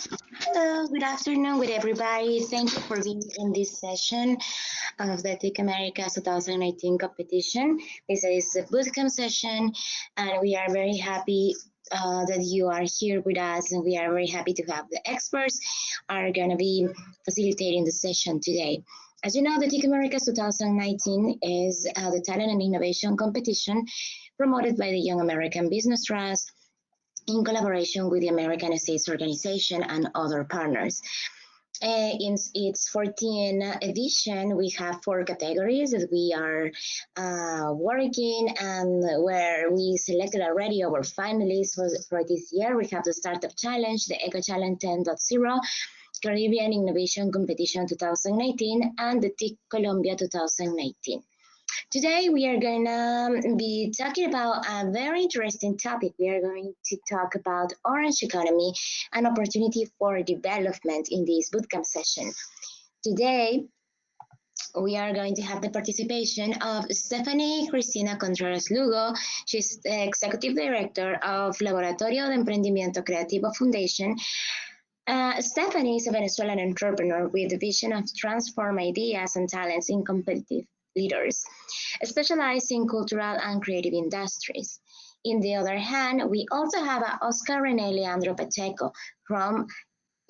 Hello, good afternoon with everybody. Thank you for being in this session of the TIC Americas 2019 competition. This is the bootcamp session, and we are very happy that you are here with us, and we are very happy to have the experts are going to be facilitating the session today. As you know, the TIC Americas 2019 is the talent and innovation competition promoted by the Young American Business Trust in collaboration with the American States Organization and other partners. In its 14th edition, we have 4 categories that we are working and where we selected already our finalists for this year. We have the Startup Challenge, the Eco Challenge 10.0, Caribbean Innovation Competition 2019, and the TIC Colombia 2019. Today, we are going to be talking about a very interesting topic. We are going to talk about orange economy and opportunity for development in this bootcamp session. Today, we are going to have the participation of Stephanie Cristina Contreras Lugo. She's the Executive Director of Laboratorio de Emprendimiento Creativo Foundation. Stephanie is a Venezuelan entrepreneur with the vision of transform ideas and talents in competitive leaders, specialized in cultural and creative industries. In the other hand, we also have Oscar René Leandro Pacheco from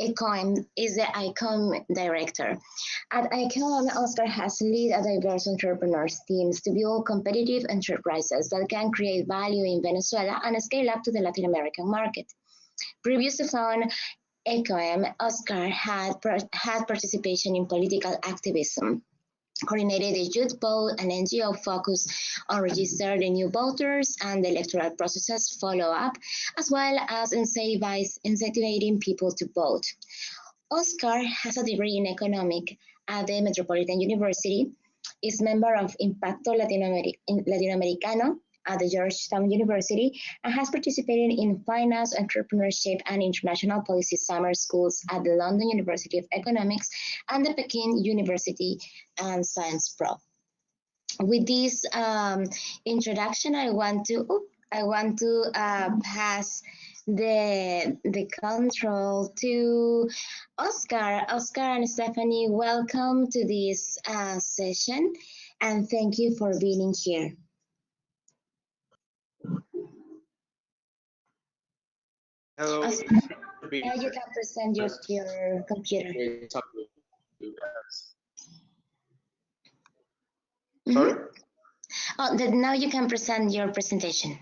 ICOM, is the ICOM director. At ICOM, Oscar has led a diverse entrepreneurs teams to build competitive enterprises that can create value in Venezuela and scale up to the Latin American market. Previously found ICOM, Oscar had participation in political activism, coordinated the youth vote, an NGO focused on registering the new voters and the electoral processes follow-up, as well as incentivizing people to vote. Oscar has a degree in economics at the Metropolitan University, is member of Impacto Latinoamericano at the Georgetown University, and has participated in finance, entrepreneurship, and international policy summer schools at the London University of Economics and the Peking University and Science Pro. With this introduction, I want to pass the control to Oscar. Oscar and Stephanie, welcome to this session, and thank you for being here. Hello. You can present your computer. Sorry? Oh, now you can present your presentation.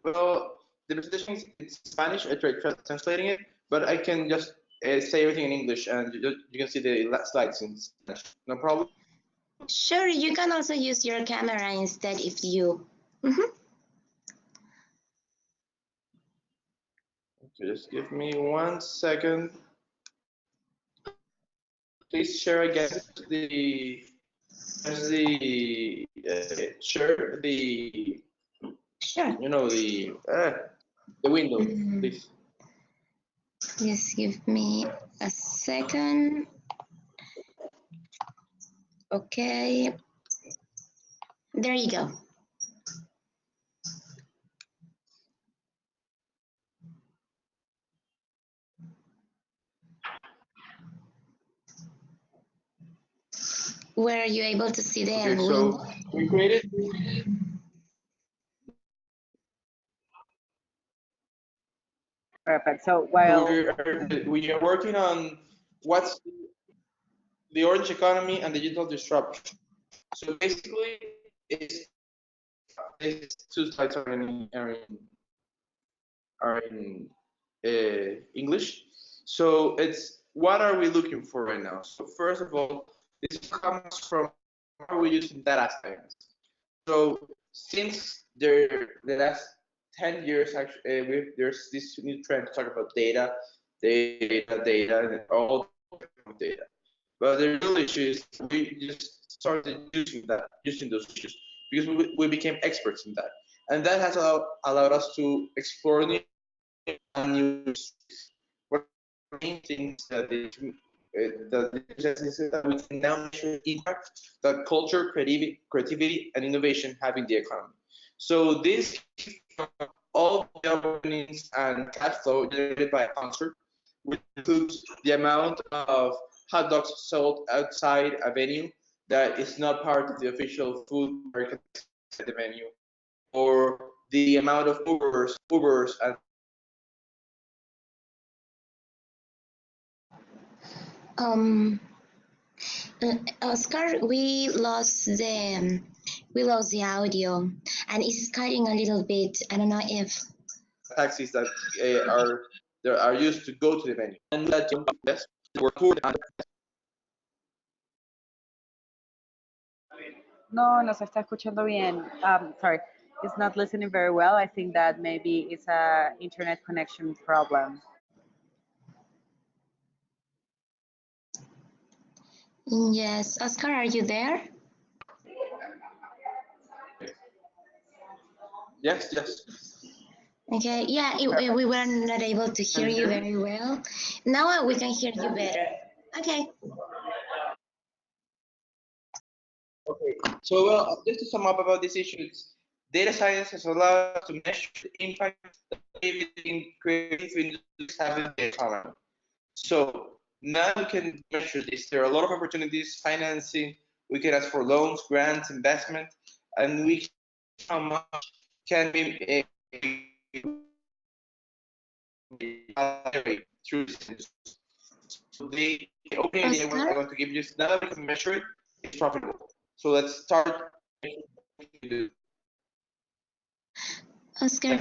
Well, the presentation is in Spanish. I tried translating it, but I can just say everything in English, and you can see the slides in Spanish. No problem? Sure, you can also use your camera instead if you... Okay, just give me 1 second. Please share again share the Sure. You know, the window, please. Just give me a second. Okay. There you go. Were you able to see the Okay, so we created. Perfect. So while we are working on what's the orange economy and digital disruption. So basically, these 2 slides are in English. So it's what are we looking for right now? So first of all, this comes from how we're using data science. So since the last 10 years, actually, there's this new trend to talk about data, and all data. But the real issue is we just started using those issues because we became experts in that, and that has allowed us to explore new industries. One of the main things that that we can now measure impact that culture, creativity, and innovation have in the economy. So this all the openings and cash flow generated by a concert, which includes the amount of hot dogs sold outside a venue that is not part of the official food market at the venue, or the amount of Ubers, and Um, Oscar, we lost the audio, and it's cutting a little bit. I don't know if. taxis that are used to go to the venue. And that yes, were poor and No, no se está escuchando bien. Sorry, it's not listening very well. I think that maybe it's a internet connection problem. Yes, Oscar, are you there? yes, yes. Okay, yeah, we were not able to hear you very well. Now we can hear you better. Okay. Okay. So well, just to sum up about this issue, data science has allowed us to measure the impact that creative industries have in the economy. So now we can measure this. There are a lot of opportunities, financing. We can ask for loans, grants, investment, and we can how much can be through this industry. So the opening idea I'm Oscar? going to give you is now that we can measure it, it's profitable. So let's start. Oscar,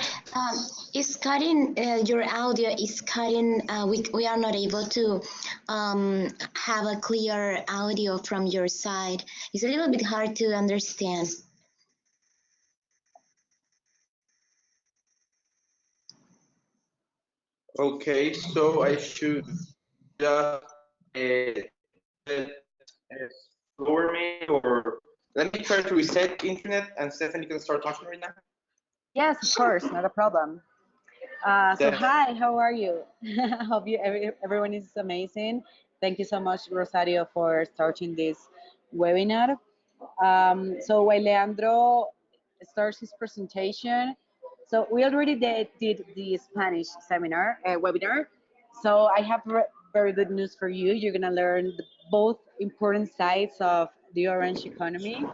is cutting, your audio is cutting. We are not able to have a clear audio from your side. It's a little bit hard to understand. Okay, so I should just lower me, or let me try to reset internet, and Stephanie can start talking right now. Yes, of course, not a problem. So Steph. hi, how are you? Hope everyone is amazing. Thank you so much, Rosario, for starting this webinar. So while Leandro starts his presentation, so we already did the Spanish seminar, webinar. So I have very good news for you. You're gonna learn both important sides of the orange economy.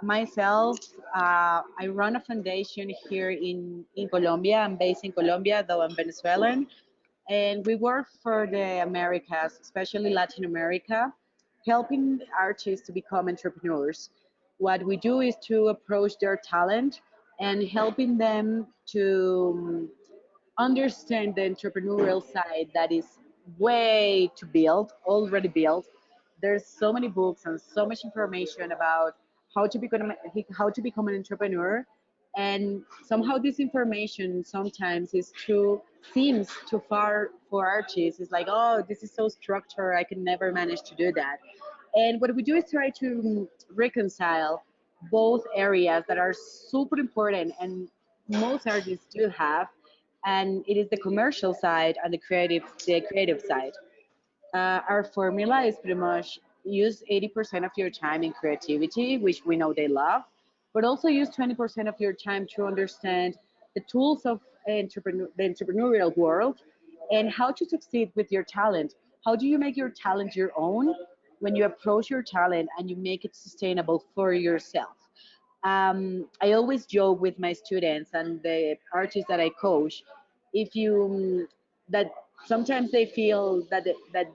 Myself, I run a foundation here in Colombia. I'm based in Colombia, though I'm Venezuelan. And we work for the Americas, especially Latin America, helping artists to become entrepreneurs. What we do is to approach their talent and helping them to understand the entrepreneurial side that is way to build, already built. There's so many books and so much information about how to become an entrepreneur, and somehow this information sometimes is too seems too far for artists. It's like, oh, this is so structured, I can never manage to do that. And what we do is try to reconcile both areas that are super important and most artists do have, and it is the commercial side and the creative side. Our formula is pretty much use 80% of your time in creativity, which we know they love, but also use 20% of your time to understand the tools of the entrepreneurial world and how to succeed with your talent. How do you make your talent your own when you approach your talent and you make it sustainable for yourself? I always joke with my students and the artists that I coach, if you that sometimes they feel that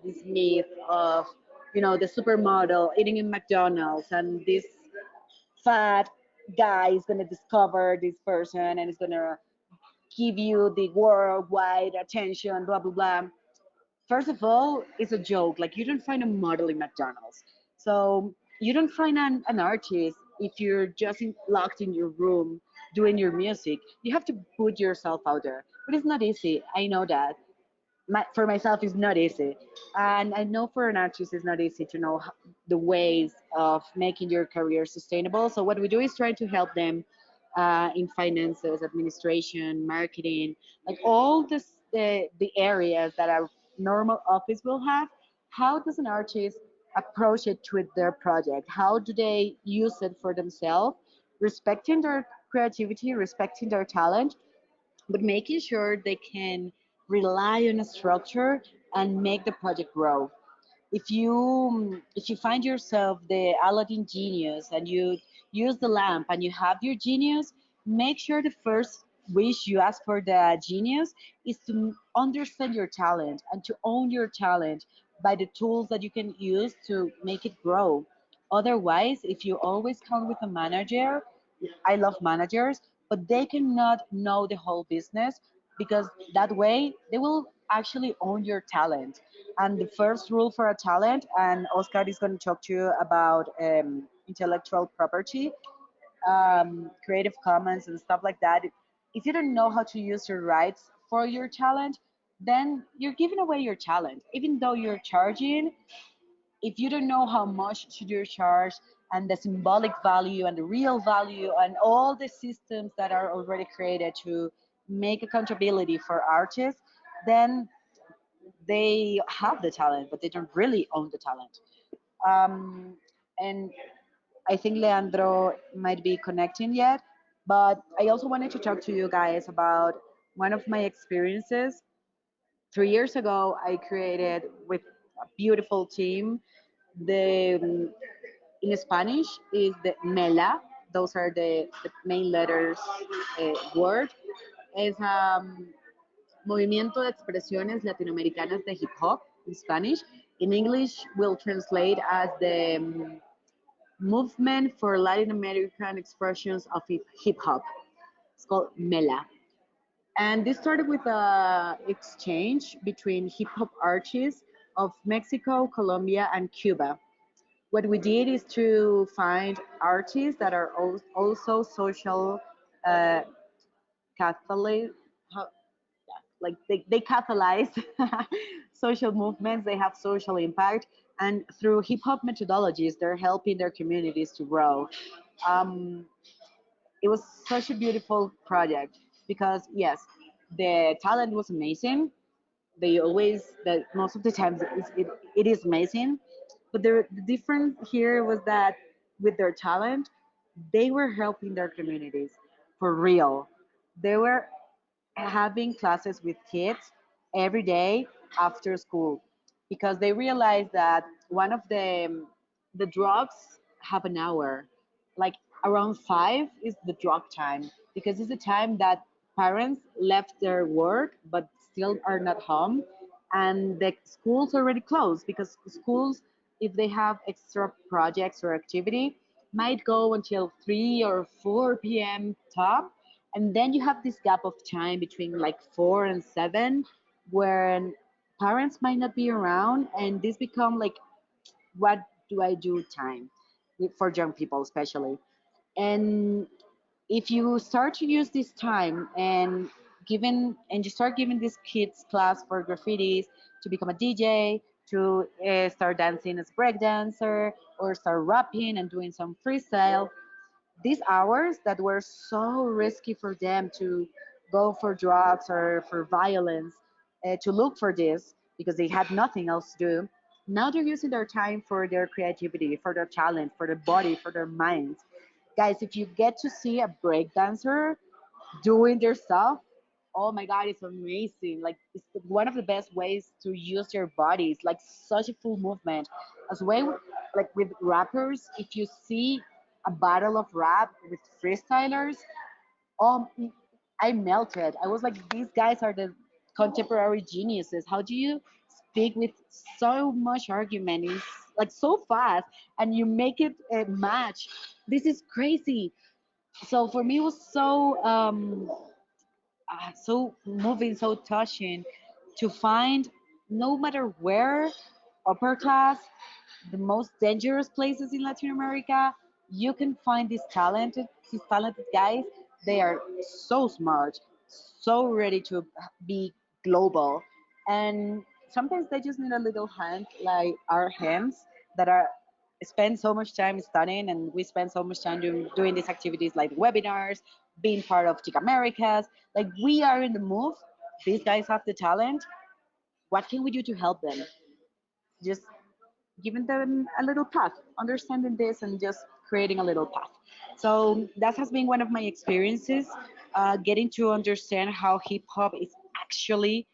this myth of the supermodel eating in McDonald's and this fat guy is going to discover this person and is going to give you the worldwide attention, blah blah blah. First of all, it's a joke. Like, you don't find a model in McDonald's. So you don't find an artist if you're just locked in your room doing your music. You have to put yourself out there. But it's not easy. I know that. For myself, it's not easy. And I know for an artist, it's not easy to know the ways of making your career sustainable. So what we do is try to help them in finances, administration, marketing, like all the areas that a normal office will have. How does an artist approach it with their project? How do they use it for themselves, respecting their creativity, respecting their talent, but making sure they can rely on a structure and make the project grow. If you find yourself the Aladdin genius and you use the lamp and you have your genius, make sure the first wish you ask for the genius is to understand your talent and to own your talent by the tools that you can use to make it grow. Otherwise, if you always come with a manager, I love managers, but they cannot know the whole business, because that way they will actually own your talent. And the first rule for a talent, and Oscar is going to talk to you about intellectual property, Creative Commons, and stuff like that. If you don't know how to use your rights for your talent, then you're giving away your talent. Even though you're charging, if you don't know how much should you charge, and the symbolic value and the real value and all the systems that are already created to make accountability for artists, then they have the talent, but they don't really own the talent. And I think Leandro might be connecting yet, but I also wanted to talk to you guys about one of my experiences. 3 years ago, I created with a beautiful team the in Spanish is the MELA. Those are the main letters word. Es Movimiento de Expresiones Latinoamericanas de Hip Hop in Spanish. In English, will translate as the Movement for Latin American Expressions of Hip Hop. It's called MELA. And this started with a exchange between hip hop artists of Mexico, Colombia, and Cuba. What we did is to find artists that are also social uh, Catholic, like they catalyze social movements, they have social impact, and through hip hop methodologies, they're helping their communities to grow. Um, it was such a beautiful project because, yes, the talent was amazing. They always, that most of the times it is amazing, but the difference here was that with their talent, they were helping their communities for real. They were having classes with kids every day after school, because they realized that one of the drugs have an hour, like around 5 is the drug time, because it's the time that parents left their work but still are not home, and the schools already closed, because schools, if they have extra projects or activity, might go until 3 or 4 p.m. top. And then you have this gap of time between like 4 and 7, where parents might not be around, and this become like, what do I do time for young people especially. And if you start to use this time and you start giving these kids class for graffitis, to become a DJ, to start dancing as break dancer, or start rapping and doing some freestyle, these hours that were so risky for them to go for drugs or for violence, to look for this because they had nothing else to do. Now they're using their time for their creativity, for their talent, for their body, for their minds. Guys, if you get to see a break dancer doing their stuff, oh my god, it's amazing. Like, it's one of the best ways to use your body. It's like such a full movement. As well, like with rappers, if you see a battle of rap with freestylers, um I melted. I was like, these guys are the contemporary geniuses. How do you speak with so much argument? It's like so fast, and you make it match. This is crazy. So for me, it was so moving, so touching to find, no matter where, upper class, the most dangerous places in Latin America, you can find these talented guys. They are so smart, so ready to be global, and sometimes they just need a little hand, like our hands that are spend so much time studying, and we spend so much time doing these activities like webinars, being part of TIC Americas. Like, we are in the move. These guys have the talent. What can we do to help them? Just giving them a little path, understanding this, and just creating a little path. So that has been one of my experiences. getting to understand how hip hop is actually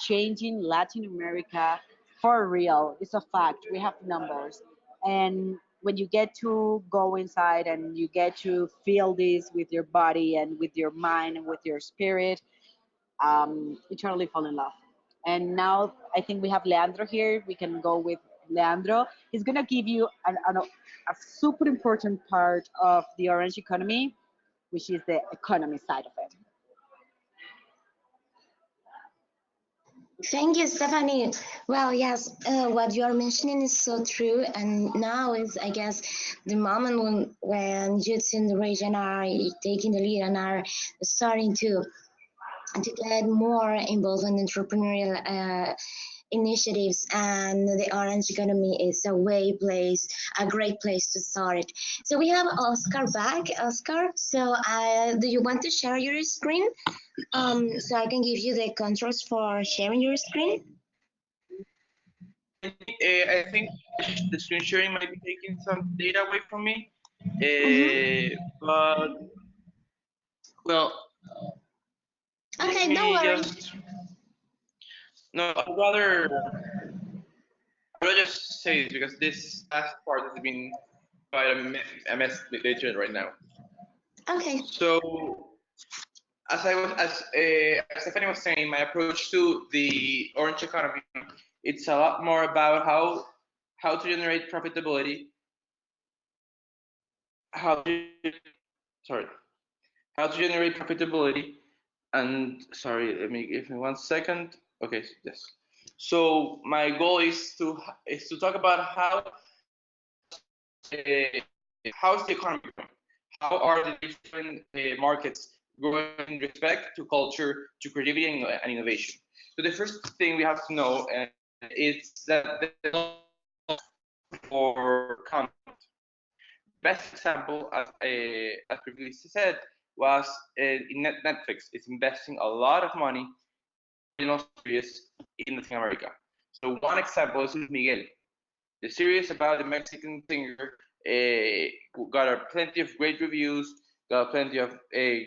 changing Latin America for real. It's a fact. We have numbers. And when you get to go inside and you get to feel this with your body and with your mind and with your spirit, you totally fall in love. And now I think we have Leandro here. We can go with Leandro. He's going to give you a super important part of the orange economy, which is the economy side of it. Thank you, Stephanie. Well, yes, what you are mentioning is so true. And now is, I guess, the moment when youths in the region are taking the lead and are starting to get more involved in entrepreneurial initiatives, and the orange economy is a great place to start. So we have Oscar back. Oscar, so do you want to share your screen? So I can give you the controls for sharing your screen. I think the screen sharing might be taking some data away from me. But well, Okay, let no me worries. just no. I'd rather just say this because this last part has been quite a mess later right now. Okay. So as Stephanie was saying, my approach to the orange economy, it's a lot more about how to generate profitability, how to, sorry, how to generate profitability, and sorry, let me give me 1 second. Okay, yes. So my goal is to talk about how's the economy going? How are the different markets growing in respect to culture, to creativity and innovation? So the first thing we have to know is that there's no for content. Best example, as previously said, was in Netflix. It's investing a lot of money in original series in Latin America. So one example is Miguel. The series about the Mexican singer got plenty of great reviews, got plenty of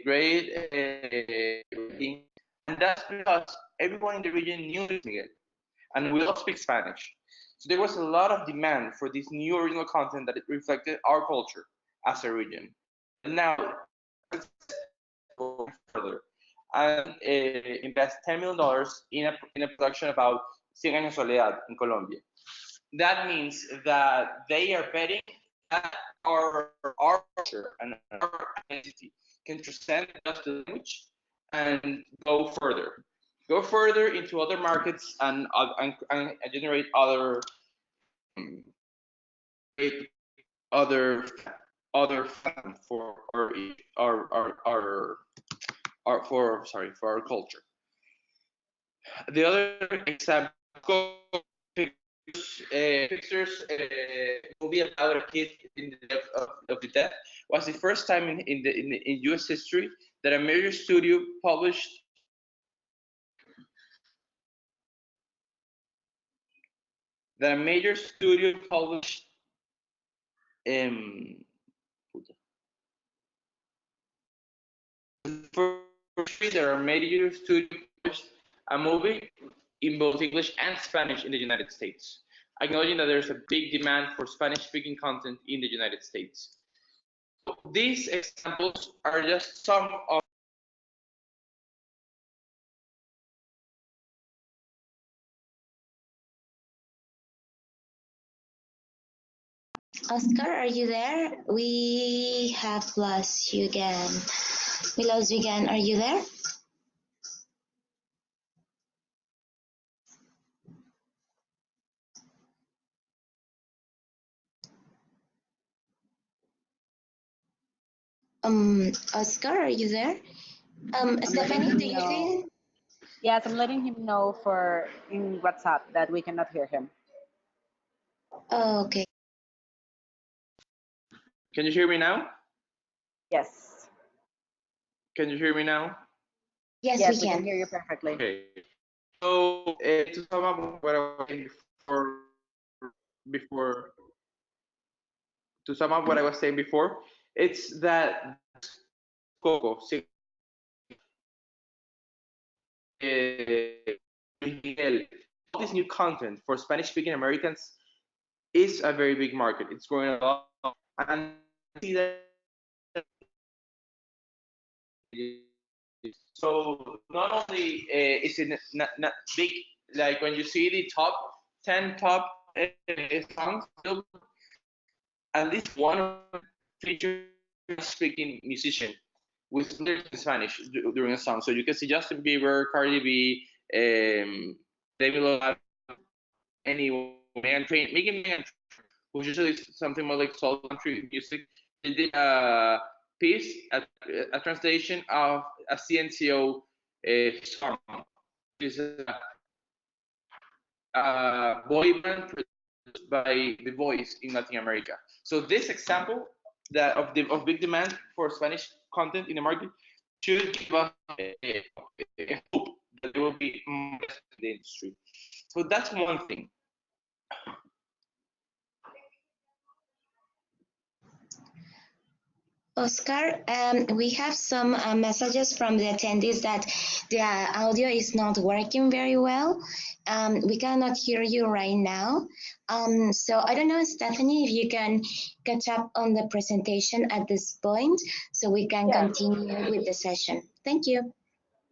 great rating, and that's because everyone in the region knew Miguel, and we all speak Spanish. So there was a lot of demand for this new original content that reflected our culture as a region. Now, further and invest $10 million in a production about Cien Años Soledad in Colombia. That means that they are betting that our culture and our identity can transcend just the language and go further into other markets and generate um, other other fun for for our culture. The other example, Pixar's movie about a kid in the depth of the death was the first time in U.S. history that a major studio published um, first there are major studio published a movie in both English and Spanish in the United States, acknowledging that there's a big demand for Spanish-speaking content in the United States. These examples are just some of Oscar, are you there? We have lost you again. We lost you again. Are you there? Oscar, are you there? Stephanie, do you think? Yes, I'm letting him know for in WhatsApp that we cannot hear him. Oh, okay. Can you hear me now? Yes. Can you hear me now? Yes, Yes, we we can can. hear you perfectly. Okay. So to sum up what I was saying before, to sum up what I was saying before, it's that Coco Luis Miguel, all this new content for Spanish-speaking Americans is a very big market. It's growing a lot, and I see that. So not only is it not big, like when you see the top 10 top songs, at least one of them features speaking musician with lyrics in Spanish during a song. So you can see Justin Bieber, Cardi B, Demi Lovato, anyone, Megan Trainor, who's usually something more like soul country music. They did a piece, a translation of a CNCO song. This is a boy band produced by The Voice in Latin America. So this example that of big demand for Spanish content in the market should give us a hope that there will be more in the industry. So that's one thing. Oscar, we have some messages from the attendees that the audio is not working very well. We cannot hear you right now. So I don't know, Stephanie, if you can catch up on the presentation at this point so we can Yeah. continue with the session. Thank you.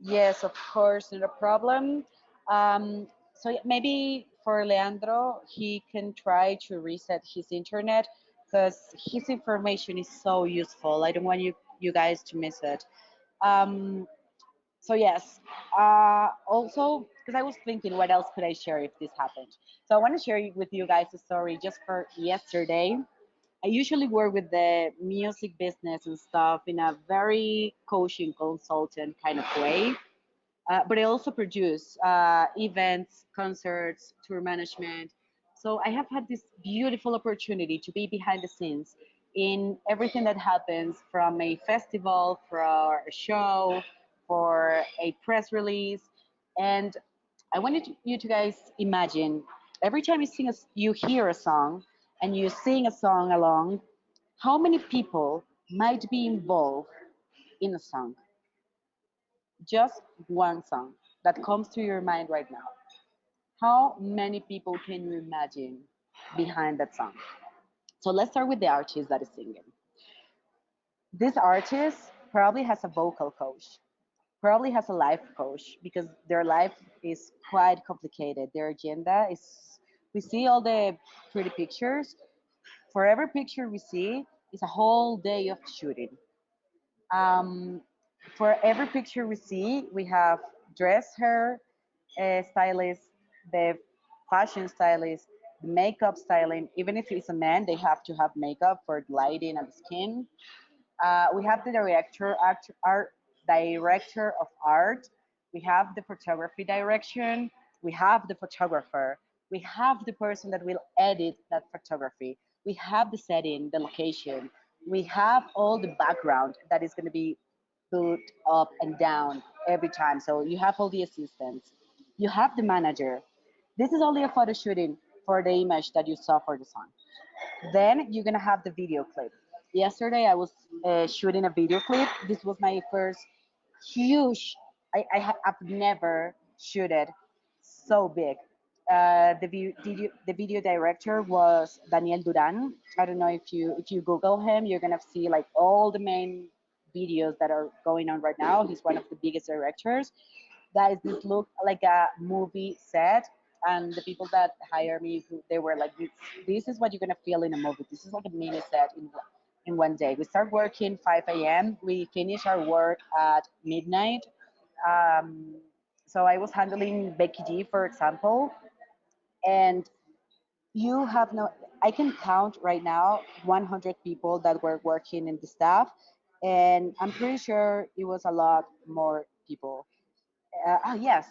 Yes, of course, not a problem. So yeah, maybe for Leandro, he can try to reset his internet because his information is so useful. I don't want you guys to miss it. Um, so yes, also because I was thinking, what else could I share if this happened? So I want to share with you guys a story just for yesterday. I usually work with the music business and stuff in a very coaching consultant kind of way. But I also produce events, concerts, tour management. So I have had this beautiful opportunity to be behind the scenes in everything that happens from a festival, for a show, for a press release. And I wanted you to guys imagine every time you hear a song and you sing a song along, how many people might be involved in a song? Just one song that comes to your mind right now. How many people can you imagine behind that song? So let's start with the artist that is singing. This artist probably has a vocal coach, probably has a life coach because their life is quite complicated. Their agenda is, we see all the pretty pictures. For every picture we see is a whole day of shooting. Um, for every picture we see, we have dress hair stylist, the fashion stylist, the makeup styling. Even if it's a man, they have to have makeup for the lighting and the skin. We have the director of art. We have the photography direction. We have the photographer. We have the person that will edit that photography. We have the setting, the location. We have all the background that is going to be put up and down every time. So you have all the assistants. You have the manager. This is only a photo shooting for the image that you saw for the song. Then you're gonna have the video clip. Yesterday I was shooting a video clip. This was my first huge. I've never shooted so big. The video director was Daniel Duran. I don't know if you Google him, you're gonna see like all the main videos that are going on right now. He's one of the biggest directors. Guys, this looked like a movie set, and the people that hire me, they were like, this is what you're gonna feel in a movie. This is like a mini set in one day. We start working 5 a.m. We finish our work at midnight. Um, so I was handling Becky G, for example, and you have no. I can count right now 100 people that were working in the staff, and I'm pretty sure it was a lot more people. Yes,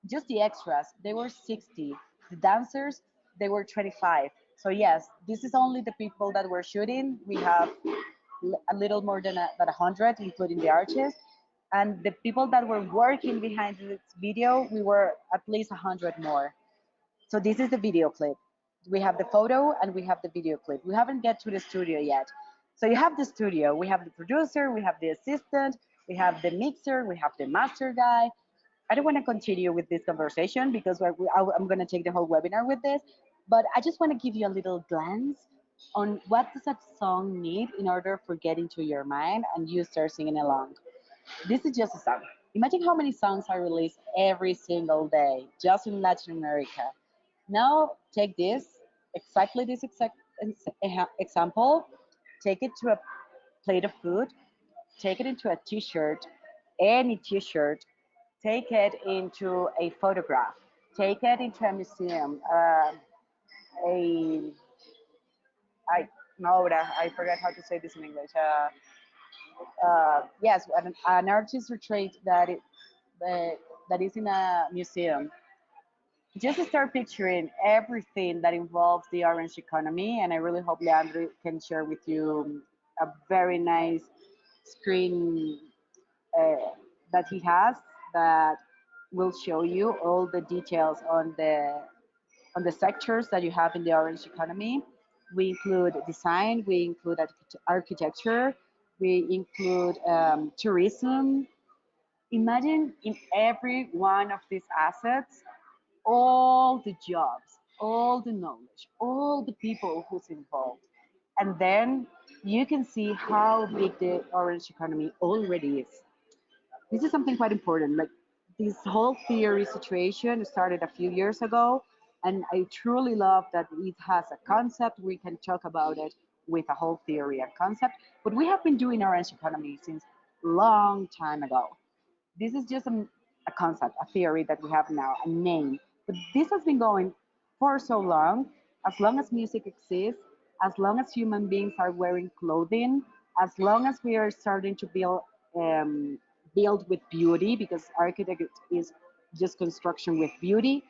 just the extras. They were 60. The dancers, they were 25. So yes, this is only the people that were shooting. We have a little more than 100, including the artists. And the people that were working behind this video, we were at least 100 more. So this is the video clip. We have the photo and we have the video clip. We haven't get to the studio yet. So you have the studio. We have the producer, we have the assistant, we have the mixer, we have the master guy, I don't want to continue with this conversation because I'm going to take the whole webinar with this, but I just want to give you a little glance on what does that song need in order for get into your mind and you start singing along. This is just a song. Imagine how many songs are released every single day just in Latin America. Now take this, exactly this exact example, take it to a plate of food, take it into a t-shirt, any t-shirt, take it into a photograph, take it into a museum, a I no, I forgot how to say this in English. Yes, an artist retreat that that is in a museum. Just start picturing everything that involves the orange economy, and I really hope Leandro can share with you a very nice screen uh, that he has that will show you all the details on the sectors that you have in the orange economy. We include design, we include architecture, we include tourism. Imagine in every one of these assets, all the jobs, all the knowledge, all the people who's involved. And then you can see how big the orange economy already is. This is something quite important. Like this whole theory situation started a few years ago, and I truly love that it has a concept. We can talk about it with a whole theory and concept, but we have been doing orange economy since long time ago. This is just a concept, a theory that we have now, a name. But this has been going for so long as music exists, as long as human beings are wearing clothing, as long as we are starting to um, build with beauty, because architect is just construction with beauty,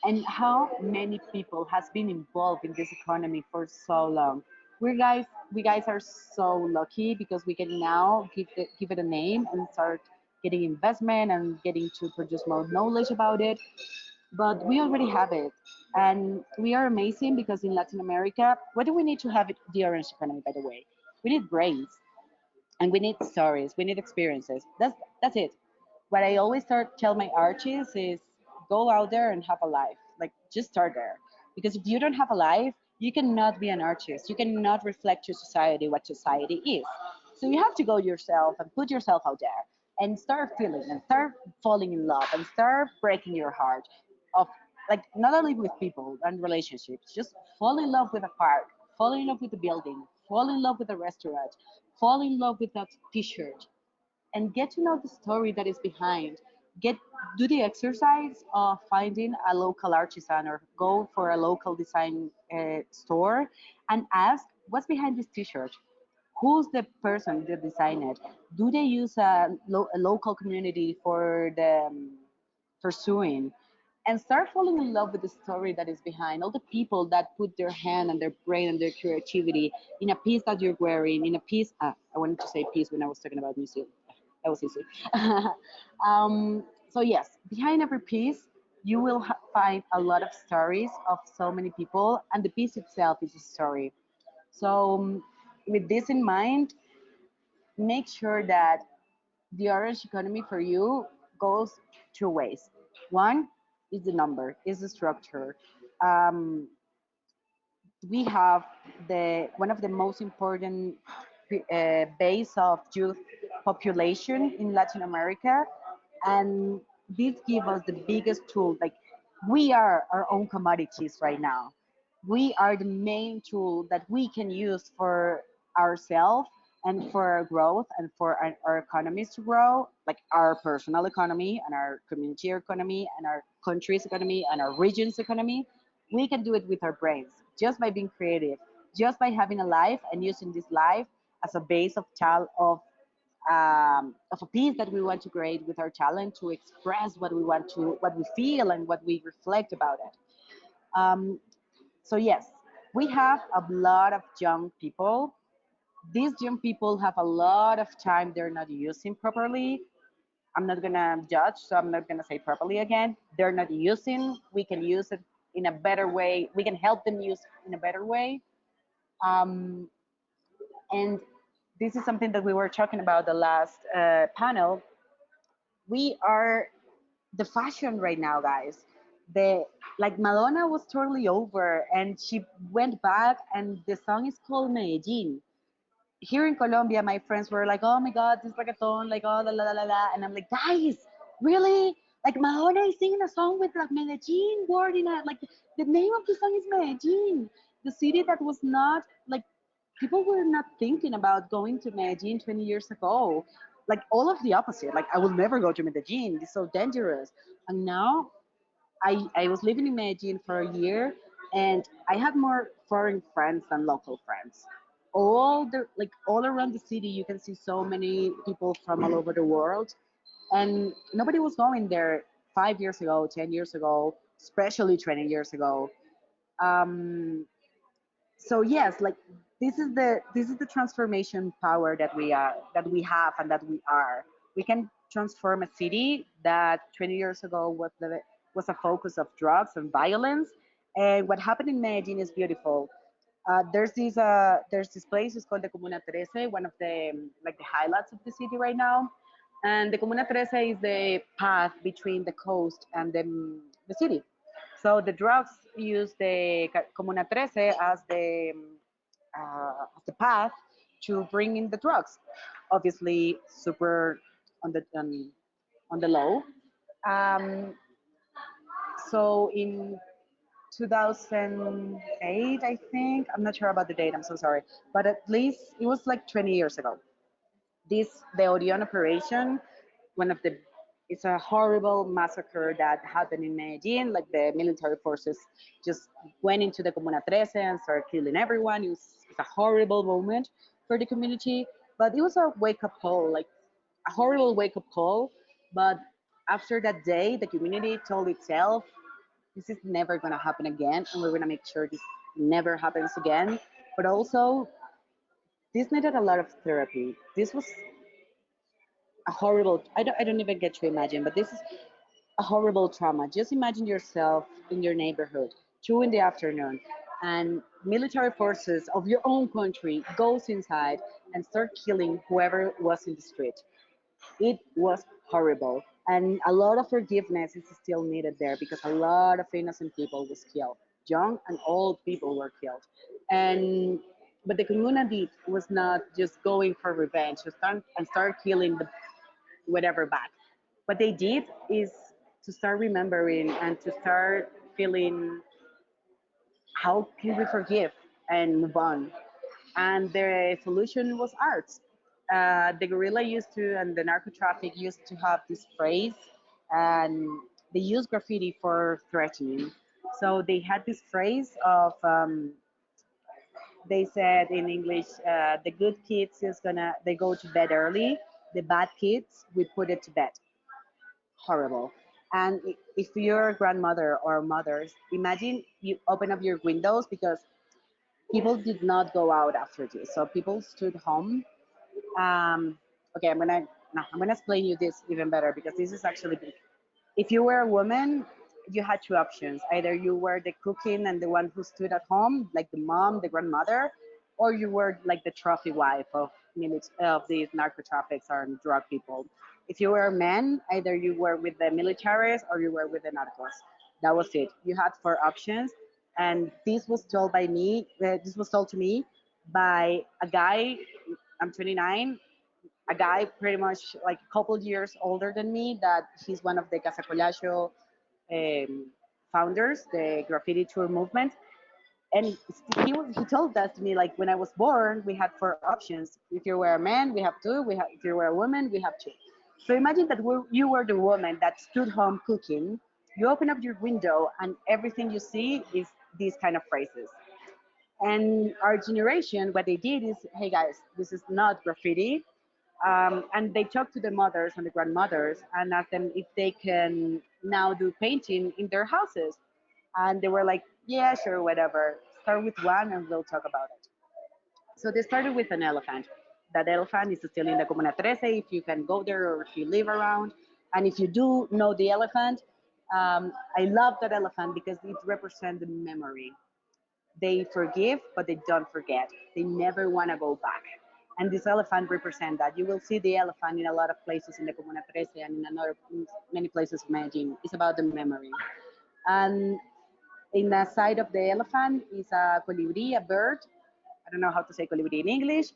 and how many people has been involved in this economy for so long. We guys are so lucky because we can now give it a name and start getting investment and getting to produce more knowledge about it. But we already have it, and we are amazing because in Latin America, what do we need to have it, the orange economy? By the way, we need brains and we need stories, we need experiences. That's it. What I always tell my artists is go out there and have a life. Like just start there. Because if you don't have a life, you cannot be an artist. You cannot reflect to society what society is. So you have to go yourself and put yourself out there and start feeling and start falling in love and start breaking your heart of like not only with people and relationships, just fall in love with a park, fall in love with a building, fall in love with a restaurant, fall in love with that t-shirt, and get to know the story that is behind. Get Do the exercise of finding a local artisan or go for a local design store and ask what's behind this t-shirt. Who's the person that designed it? Do they use a local community for the pursuing? And start falling in love with the story that is behind all the people that put their hand and their brain and their creativity in a piece that you're wearing, in a piece. I wanted to say piece when I was talking about music. That was easy. So yes, behind every piece, you will find a lot of stories of so many people, and the piece itself is a story. So with this in mind, make sure that the orange economy for you goes two ways. One is the number, is the structure. Um, we have the one of the most important base of youth population in Latin America, and this gives us the biggest tool. Like we are our own commodities right now. We are the main tool that we can use for ourselves and for our growth and for our economies to grow, like our personal economy and our community economy and our country's economy and our region's economy. We can do it with our brains, just by being creative, just by having a life and using this life as a base of a piece that we want to create with our talent to express what we want to, what we feel, and what we reflect about it. Um, so yes, we have a lot of young people. These young people have a lot of time they're not using properly. I'm not gonna judge, so I'm not gonna say properly again. They're not using. We can use it in a better way. We can help them use in a better way. Um, and this is something that we were talking about the last panel. We are the fashion right now, guys. The like Madonna was totally over, and she went back, and the song is called Medellin. Here in Colombia, my friends were like, "Oh my God, this reggaeton, like oh la la la la," and I'm like, "Guys, really? Like Madonna is singing a song with like Medellin word in it. Like the name of the song is Medellin, the city that was not like people were not thinking about going to Medellin 20 years ago. Like all of the opposite. Like I will never go to Medellin. It's so dangerous. And now I was living in Medellin for a year, and I had more foreign friends than local friends. All around the city, you can see so many people from all over the world, and nobody was going there 5 years ago, 10 years ago, especially 20 years ago. Um, so yes, like this is the transformation power that we have and that we are. We can transform a city that 20 years ago was a focus of drugs and violence. And what happened in Medellin is beautiful. There's this place. It's called the Comuna 13, one of the like the highlights of the city right now. And the Comuna 13 is the path between the coast and the city. So the drugs use the Comuna 13 as the path to bring in the drugs. Obviously, super on the low. Um, so in 2008, I think. I'm not sure about the date. I'm so sorry, but at least it was like 20 years ago. The Orion operation, one of the it's a horrible massacre that happened in Medellin. Like the military forces just went into the Comuna 13 and started killing everyone. It's a horrible moment for the community, but it was a wake up call, like a horrible wake up call. But after that day, the community told itself, this is never going to happen again, and we're going to make sure this never happens again. But also, this needed a lot of therapy. This was a horrible, I don't even get to imagine, but this is a horrible trauma. Just imagine yourself in your neighborhood, 2 in the afternoon, and military forces of your own country goes inside and start killing whoever was in the street. It was horrible, and a lot of forgiveness is still needed there because a lot of innocent people was killed. Young and old people were killed, and but the community was not just going for revenge and start killing the whatever back. What they did is to start remembering and to start feeling how can we forgive and move on. And the solution was art. The guerrilla used to, and the narco traffic used to have this phrase, and they used graffiti for threatening. So they had this phrase of, they said in English, the good kids they go to bed early, the bad kids, we put it to bed. Horrible. And if you're a grandmother or mothers, imagine you open up your windows because people did not go out after this. So people stood home. Okay, I'm gonna explain you this even better because this is actually big. If you were a woman, you had two options. Either you were the cooking and the one who stood at home, like the mom, the grandmother, or you were like the trophy wife of these narco traffics or drug people. If you were a man, either you were with the militaries or you were with the narcos. That was it. You had four options, and This was told to me by a guy. I'm 29, a guy pretty much like a couple years older than me that he's one of the Casa Collacio um, founders, the graffiti tour movement. And he told that to me like when I was born, we had four options. If you were a man, we have two. If you were a woman, we have two. So imagine that you were the woman that stood home cooking. You open up your window and everything you see is these kind of phrases. And our generation, what they did is, hey guys, this is not graffiti, and they talk to the mothers and the grandmothers and ask them if they can now do painting in their houses. And they were like, yeah, sure, whatever. Start with one and we'll talk about it. So they started with an elephant. That elephant is still in the Comuna 13 if you can go there or if you live around. And if you do know the elephant, I love that elephant because it represents the memory. They forgive, but they don't forget. They never want to go back. and this elephant represents that. You will see the elephant in a lot of places in the Comuna 13 and in many places in Medellin. It's about the memory. And in the side of the elephant is a colibri, a bird. I don't know how to say colibri in English,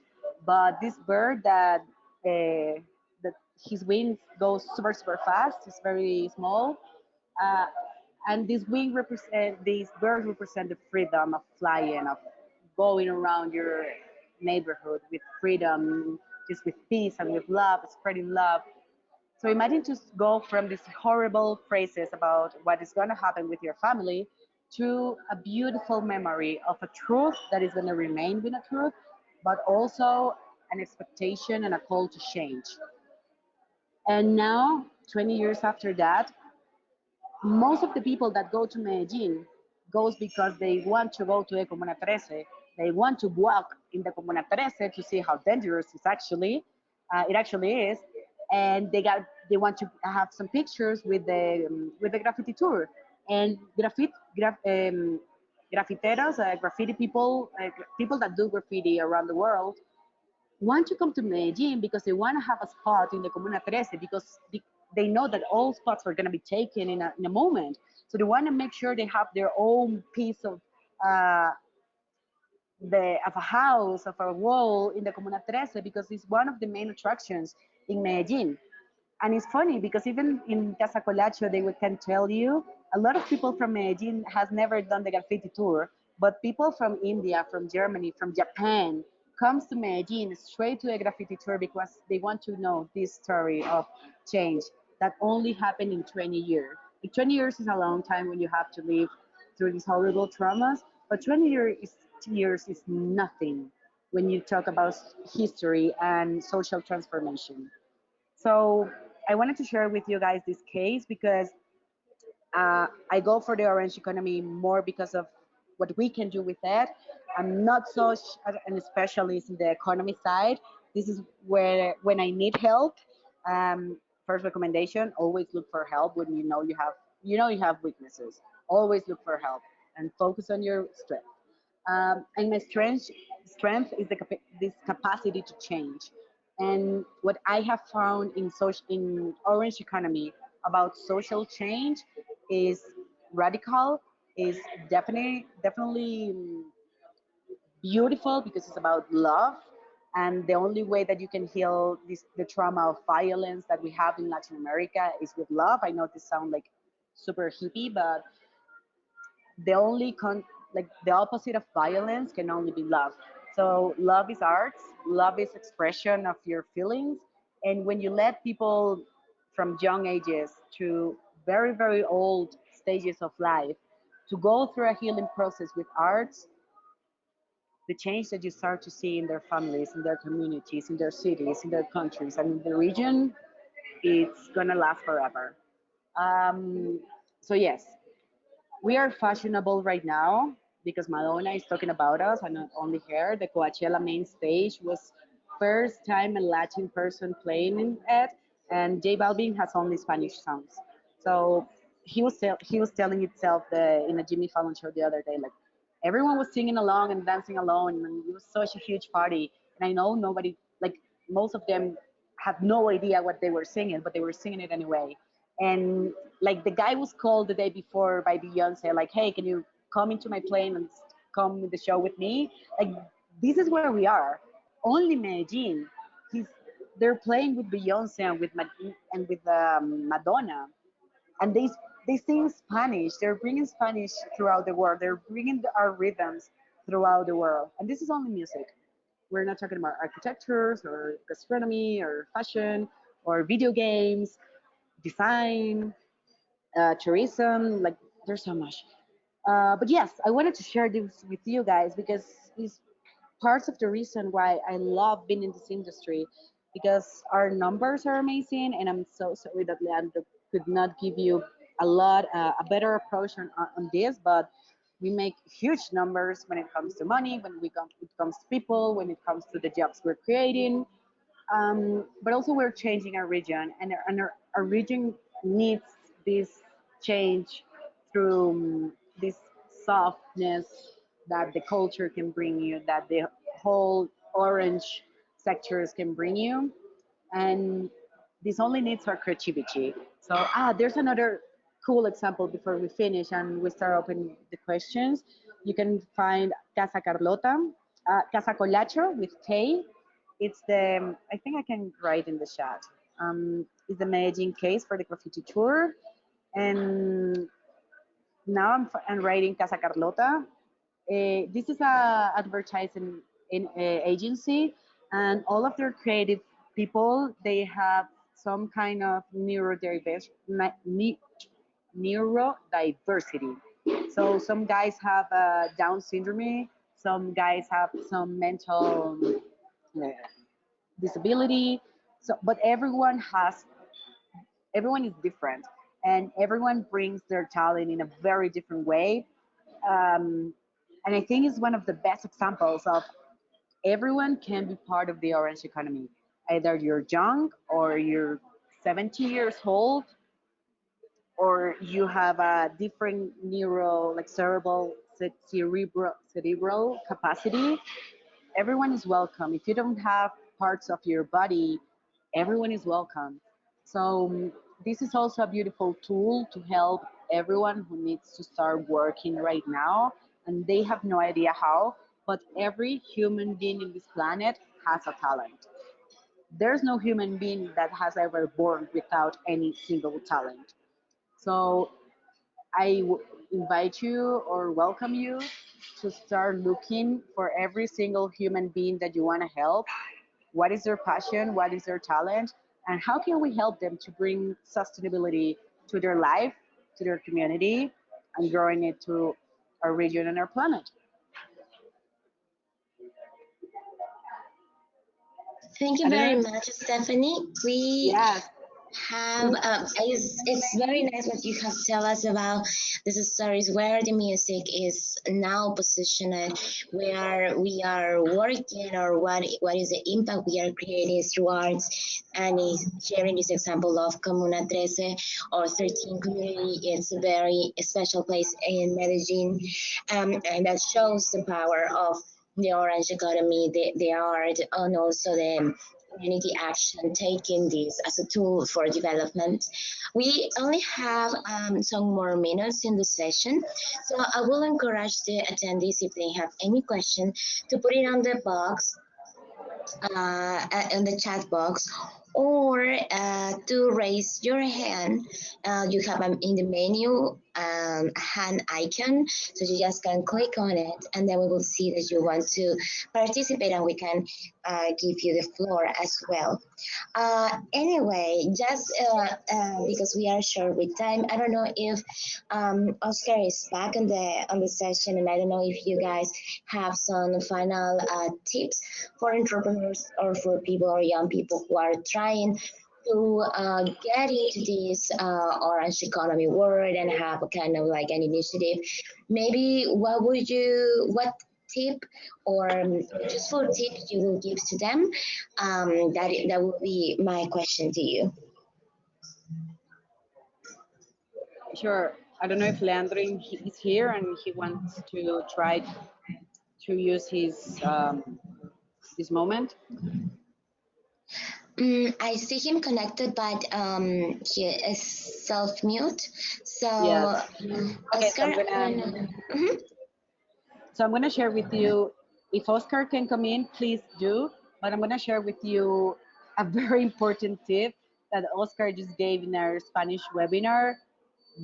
but this bird that his wings go super fast. It's very small, uh, and these birds represent the freedom of flying, of going around your neighborhood with freedom, just with peace and with love, spreading love. So imagine to go from these horrible phrases about what is going to happen with your family to a beautiful memory of a truth that is going to remain being a truth, but also an expectation and a call to change. And now, 20 years after that, most of the people that go to Medellin goes because they want to go to the Comuna 13. They want to walk in the Comuna 13 to see how dangerous it actually is, and they want to have some pictures with the graffiti tour and graffiteros, graffiti people, people that do graffiti around the world want to come to Medellin because they want to have a spot in the Comuna 13 because they know that all spots are going to be taken in a moment. So they want to make sure they have their own piece uh, of a house, of a wall in the Comuna 13 because it's one of the main attractions in Medellin. And it's funny because even in Casa Colacho, can tell you a lot of people from Medellin has never done the graffiti tour, but people from India, from Germany, from Japan comes to Medellin straight to a graffiti tour because they want to know this story of change that only happened in 20 years. Like 20 years is a long time when you have to live through these horrible traumas, but 20 years is nothing when you talk about history and social transformation. So I wanted to share with you guys this case because I go for the orange economy more because of what we can do with it. I'm not such an specialist in the economy side. This is where when I need help. Um, First recommendation: always look for help when you have weaknesses. Always look for help and focus on your strength. And my strength is this capacity to change. And what I have found in orange economy about social change is radical, is definitely beautiful because it's about love. And the only way that you can heal the trauma of violence that we have in Latin America is with love. I know this sounds like super hippie, but the only like the opposite of violence can only be love. So love is arts, love is expression of your feelings, and when you let people from young ages to very old stages of life to go through a healing process with arts, the change that you start to see in their families, in their communities, in their cities, in their countries, and in the region, it's gonna last forever. um, so yes, we are fashionable right now because Madonna is talking about us, and not only her. The Coachella main stage was first time a Latin person playing in it, and J Balvin has only Spanish songs. So he was telling itself in a Jimmy Fallon show the other day, like everyone was singing along and dancing along, and it was such a huge party. And I know nobody, like most of them, had no idea what they were singing, but they were singing it anyway. And like the guy was called the day before by Beyonce, like, hey, can you come into my plane and come to the show with me? Like, this is where we are. Only Medellin, he's they're playing with Beyonce and with Madonna, and they sing Spanish. They're bringing Spanish throughout the world. They're bringing our rhythms throughout the world, and this is only music. We're not talking about architectures or gastronomy or fashion or video games, design, tourism. Like there's so much. But yes, I wanted to share this with you guys because it's parts of the reason why I love being in this industry because our numbers are amazing, and I'm so sorry that Leandro could not give you a better approach on this, but we make huge numbers when it comes to money, it comes to people, when it comes to the jobs we're creating, but also we're changing our region, and our region needs this change through this softness that the culture can bring you, that the whole orange sectors can bring you. And this only needs our creativity. So there's another cool example before we finish and we start opening the questions. You can find Casa Carlota, Casa Colacho with K. It's the, I think I can write in the chat. It's the Medellin case for the graffiti tour. And now I'm writing Casa Carlota. This is a advertising agency, and all of their creative people, they have some kind of neurodiversity. So some guys have Down syndrome, some guys have some mental uh, disability. So, but everyone is different, and everyone brings their talent in a very different way. Um, and I think it's one of the best examples of everyone can be part of the orange economy. Either you're young or you're 70 years old, or you have a different neural, like cerebral capacity. Everyone is welcome. If you don't have parts of your body, everyone is welcome. So this is also a beautiful tool to help everyone who needs to start working right now and they have no idea how, but every human being in this planet has a talent. There's no human being that has ever born without any single talent. So invite you or welcome you to start looking for every single human being that you want to help. What is their passion? What is their talent? And how can we help them to bring sustainability to their life, to their community, and growing it to our region and our planet? Thank you I don't know very if, much, Stephanie. We yes, have it's very nice what you have tell us about these stories where the music is now positioned, where we are working, or what is the impact we are creating through arts, and is sharing this example of Comuna 13 or 13 community. It's a very special place in Medellin, and that shows the power of the orange economy, the art, and also the community action, taking this as a tool for development. We only have some more minutes in the session, so I will encourage the attendees, if they have any question, to put it on the box, in the chat box, or to raise your hand. You have in the menu a hand icon, so you just can click on it, and then we will see that you want to participate, and we can give you the floor as well. Anyway, just because we are short with time, I don't know if Oscar is back on the session, and I don't know if you guys have some final tips for entrepreneurs or for people or young people who are trying to get into this orange economy world and have a kind of like an initiative. Maybe what tip or useful tip you will give to them? That will be my question to you. sure. I don't know if Leandro is here and he wants to try to use his this moment. I see him connected, but he is self-mute. So, Yes. Okay, so Oscar, I don't know. Mhm. I'm gonna share with you. If Oscar can come in, please do. But I'm gonna share with you a very important tip that Oscar just gave in our Spanish webinar.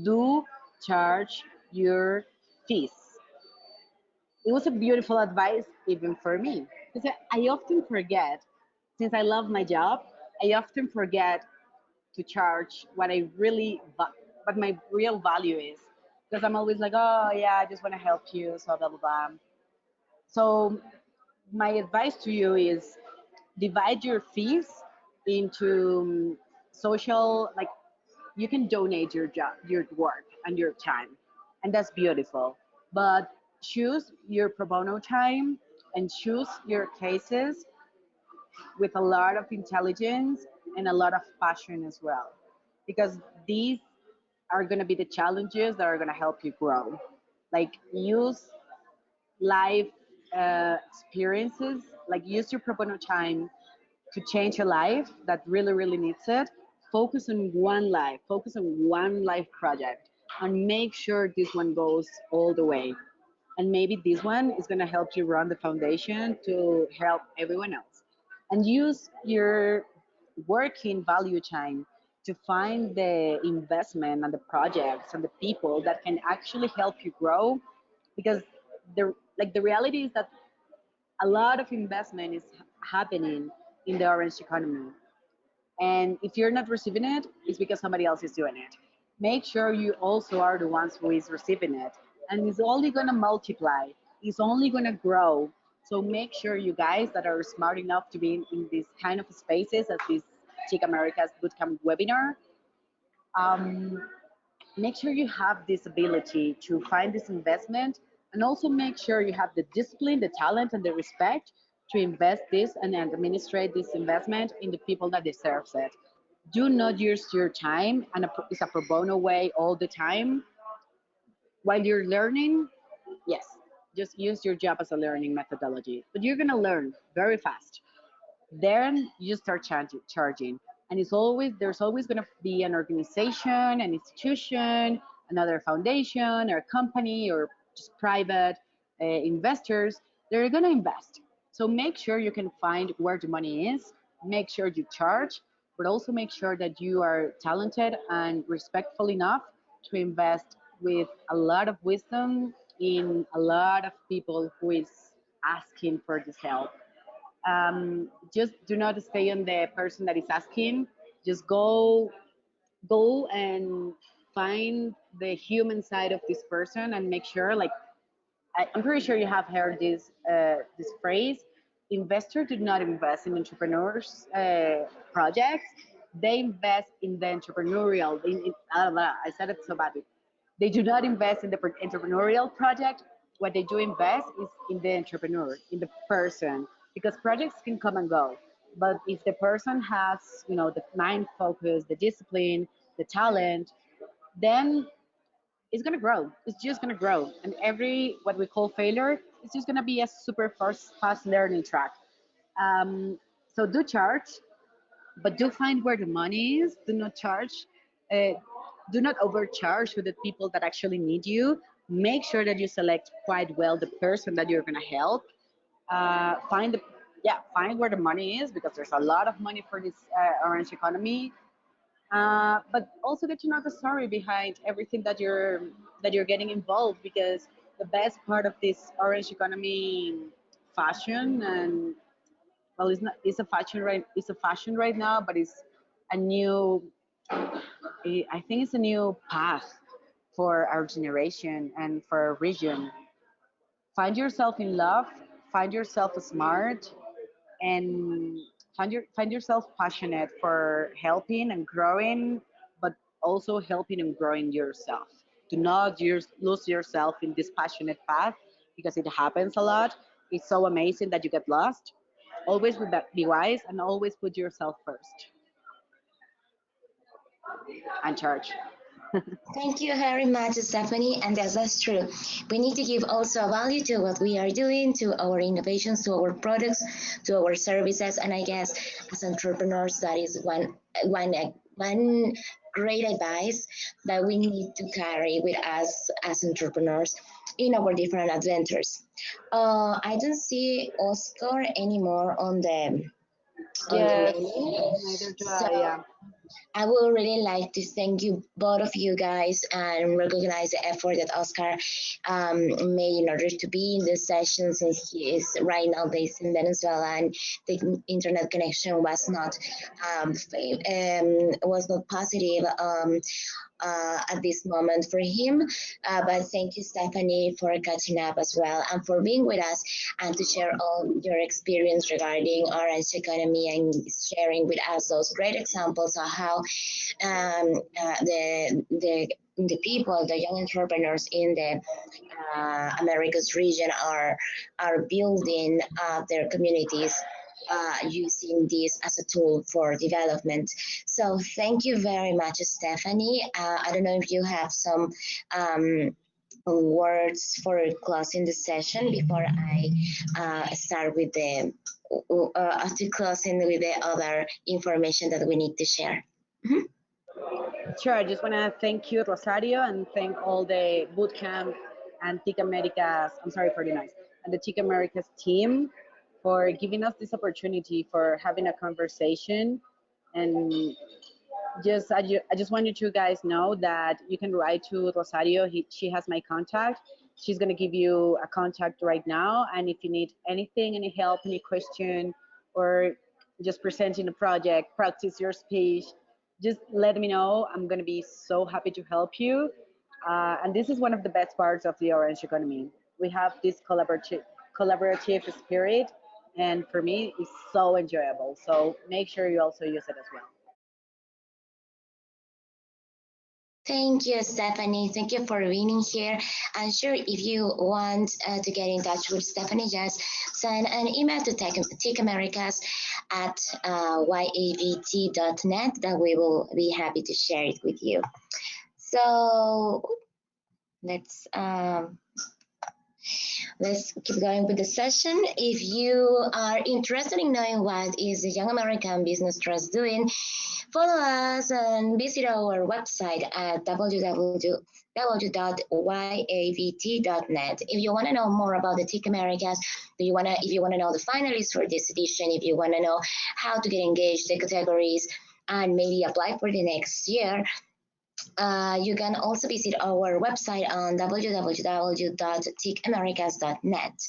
Do charge your fees. It was a beautiful advice even for me because I often forget, since I love my job, I often forget to charge what my real value is, because I'm always like, oh yeah, I just want to help you, so blah blah blah. So my advice to you is divide your fees into social, like you can donate your job, your work, and your time, and that's beautiful. But choose your pro bono time and choose your cases with a lot of intelligence and a lot of passion as well, because these are going to be the challenges that are going to help you grow. Like use life experiences, like use your pro bono time to change a life that really, really needs it, focus on one life, focus on one life project, and make sure this one goes all the way. And maybe this one is going to help you run the foundation to help everyone else. And use your working value time to find the investment and the projects and the people that can actually help you grow, because the reality is that a lot of investment is happening in the orange economy, and if you're not receiving it, it's because somebody else is doing it. Make sure you also are the ones who is receiving it. And it's only going to multiply. It's only going to grow. So make sure you guys that are smart enough to be in these kind of spaces as this TIC America's Bootcamp webinar, um, make sure you have this ability to find this investment, and also make sure you have the discipline, the talent, and the respect to invest this and administrate this investment in the people that deserves it. Do not use your time and it's a pro bono way all the time while you're learning. Yes, just use your job as a learning methodology, but you're going to learn very fast. Then you start charging, and there's always going to be an organization, an institution, another foundation or a company or just private investors. They're going to invest. So make sure you can find where the money is, make sure you charge, but also make sure that you are talented and respectful enough to invest with a lot of wisdom in a lot of people who is asking for this help. Just do not stay on the person that is asking. Just go and find the human side of this person and make sure, like, I'm pretty sure you have heard this phrase: investors do not invest in entrepreneurs projects, they invest in the entrepreneurial I said it so badly. They do not invest in the entrepreneurial project. What they do invest is in the entrepreneur, in the person, because projects can come and go. But if the person has, the mind focus, the discipline, the talent, then it's gonna grow. It's just gonna grow, and every what we call failure is just gonna be a super fast learning track. So do charge, but do find where the money is. Do not charge. Uh, do not overcharge with the people that actually need you. Make sure that you select quite well the person that you're gonna help. Find the find where the money is, because there's a lot of money for this orange economy. But also get to know the story behind everything that you're getting involved, because the best part of this orange economy fashion, and well, it's a fashion right now, but it's a new I think it's a new path for our generation and for our region. Find yourself in love, find yourself smart, and find yourself passionate for helping and growing, but also helping and growing yourself. Do not lose yourself in this passionate path, because it happens a lot. It's so amazing that you get lost. Always be wise, and always put yourself first and charge. Thank you very much, Stephanie. And yes, that's true. We need to give also value to what we are doing, to our innovations, to our products, to our services. And I guess as entrepreneurs, that is one great advice that we need to carry with us as entrepreneurs in our different adventures. I don't see Oscar anymore on the Yes, menu. neither do So I. Yeah. I would really like to thank you, both of you guys, and recognize the effort that Oscar made in order to be in this session, since he is right now based in Venezuela and the internet connection was not positive. At this moment for him. But thank you, Stephanie, for catching up as well and for being with us and to share all your experience regarding orange economy and sharing with us those great examples of how the people, the young entrepreneurs in the Americas region are building their communities using this as a tool for development. So thank you very much, Stephanie. I don't know if you have some words for closing the session before I start with the after closing with the other information that we need to share. Mhm. Sure, I just want to thank you, Rosario, and thank all the bootcamp and TIC Americas, I'm sorry for the noise, and the TIC Americas team for giving us this opportunity for having a conversation. And I just wanted you guys know that you can write to Rosario. She has my contact. She's gonna give you a contact right now. And if you need anything, any help, any question, or just presenting a project, practice your speech, just let me know. I'm gonna be so happy to help you. And this is one of the best parts of the Orange economy. We have this collaborative spirit, and for me, it's so enjoyable. So make sure you also use it as well. Thank you, Stephanie. Thank you for being here. And sure, if you want to get in touch with Stephanie, just send an email to TechAmericas at yabt.net that we will be happy to share it with you. So let's keep going with the session. If you are interested in knowing what is the Young American Business Trust doing, follow us and visit our website at www.yabt.net. If you want to know more about the TIC Americas, if you want to know the finalists for this edition, if you want to know how to get engaged, the categories, and maybe apply for the next year, you can also visit our website on www.ticamericas.net.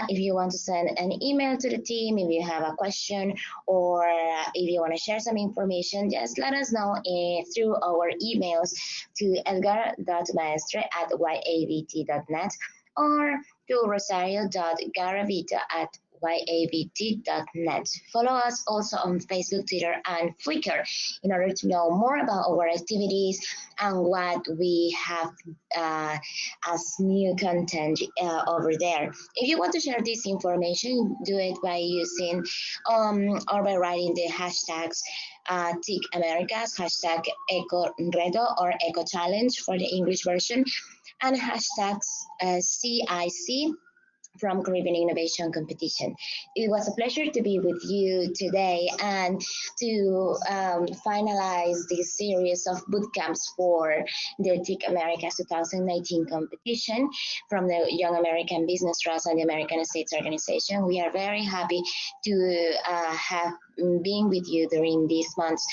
If you want to send an email to the team, if you have a question, or if you want to share some information, just let us know through our emails to edgar.maestre@yabt.net or to rosario.garavito@yabt.net. Follow us also on Facebook, Twitter, and Flickr in order to know more about our activities and what we have as new content over there. If you want to share this information, do it by using or by writing the hashtags TIC Americas, hashtag Eco Reto or Eco Challenge for the English version, and hashtags CIC from Caribbean Innovation Competition. It was a pleasure to be with you today and to finalize this series of bootcamps for the TIC Americas 2019 competition from the Young American Business Trust and the American States Organization. We are very happy to have being with you during these months,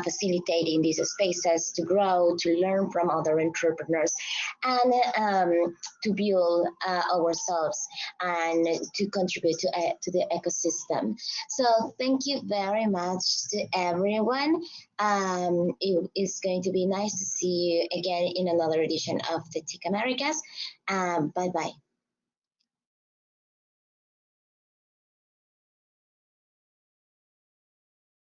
facilitating these spaces to grow, to learn from other entrepreneurs, and to build ourselves and to contribute to the ecosystem. So thank you very much to everyone. It is going to be nice to see you again in another edition of the TIC Americas. Bye-bye.